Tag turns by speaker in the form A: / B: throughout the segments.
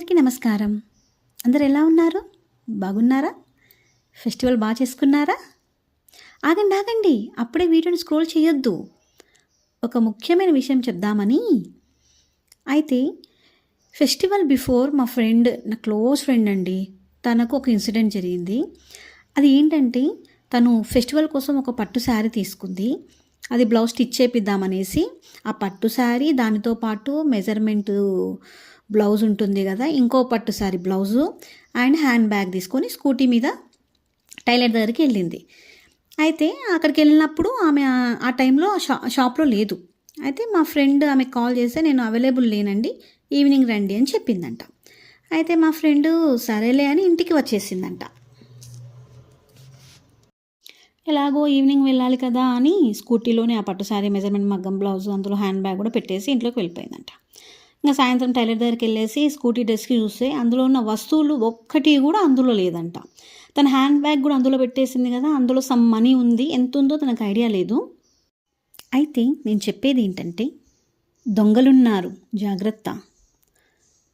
A: అందరికీ నమస్కారం. అందరు ఎలా ఉన్నారు? బాగున్నారా? ఫెస్టివల్ బాగా చేసుకున్నారా? ఆగండి, అప్పుడే వీడియోని స్క్రోల్ చేయొద్దు. ఒక ముఖ్యమైన విషయం చెప్దామని. అయితే ఫెస్టివల్ బిఫోర్ మా ఫ్రెండ్, నా క్లోజ్ ఫ్రెండ్ అండి, తనకు ఒక ఇన్సిడెంట్ జరిగింది. అది ఏంటంటే, తను ఫెస్టివల్ కోసం ఒక పట్టు శారీ తీసుకుంది. అది బ్లౌజ్ స్టిచ్ చేపిద్దామనేసి ఆ పట్టు శారీ, దానితో పాటు మెజర్మెంట్ బ్లౌజ్ ఉంటుంది కదా, ఇంకో పట్టు sari blouse and hand bag తీసుకొని స్కూటీ మీద టైలర్ దగ్గరికి వెళ్ళింది. అయితే అక్కడికి వెళ్ళినప్పుడు ఆమె ఆ టైంలో షాప్లో లేదు. అయితే మా ఫ్రెండ్ ఆమెకు కాల్ చేస్తే, నేను అవైలబుల్ లేనండి, ఈవినింగ్ రండి అని చెప్పిందంట. అయితే మా ఫ్రెండు సరేలే అని ఇంటికి వచ్చేసిందంట. ఎలాగో ఈవినింగ్ వెళ్ళాలి కదా అని స్కూటీలోనే ఆ పట్టు శారీ, మెజర్మెంట్ మగ్గం బ్లౌజ్, అందులో హ్యాండ్ బ్యాగ్ కూడా పెట్టేసి ఇంట్లోకి వెళ్ళిపోయిందంట. ఇంకా సాయంత్రం టైలర్ దగ్గరికి వెళ్ళేసి స్కూటీ డెస్క్కి చూస్తే అందులో ఉన్న వస్తువులు ఒక్కటి కూడా అందులో లేదంట. తన హ్యాండ్ బ్యాగ్ కూడా అందులో పెట్టేసింది కదా, అందులో సమ్ మనీ ఉంది, ఎంత ఉందో తనకు ఐడియా లేదు. అయితే నేను చెప్పేది ఏంటంటే, దొంగలున్నారు, జాగ్రత్త.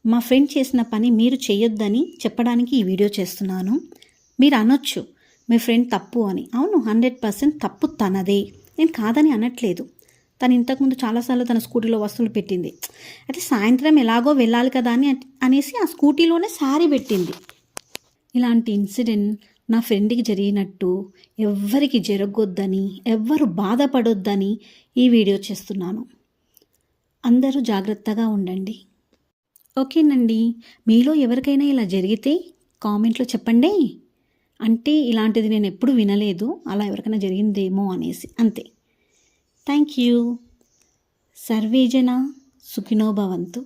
A: మా ఫ్రెండ్ చేసిన పని మీరు చేయొద్దని చెప్పడానికి ఈ వీడియో చేస్తున్నాను. మీరు అనొచ్చు మీ ఫ్రెండ్ తప్పు అని. అవును, 100% తప్పు తనదే, నేను కాదని అనట్లేదు. తను ఇంతకుముందు చాలాసార్లు తన స్కూటీలో వస్తువులు పెట్టింది. అయితే సాయంత్రం ఎలాగో వెళ్ళాలి కదా అనేసి ఆ స్కూటీలోనే శారీ పెట్టింది. ఇలాంటి ఇన్సిడెంట్ నా ఫ్రెండ్కి జరిగినట్టు ఎవ్వరికి జరగొద్దని, ఎవ్వరు బాధపడొద్దని ఈ వీడియో చేస్తున్నాను. అందరూ జాగ్రత్తగా ఉండండి. ఓకేనండి. మీలో ఎవరికైనా ఇలా జరిగితే కామెంట్లో చెప్పండి. అంటే ఇలాంటిది నేను ఎప్పుడు వినలేదు, అలా ఎవరికైనా జరిగిందేమో అనేసి, అంతే. Thank you. సర్వే జన సుఖినో భవంతు.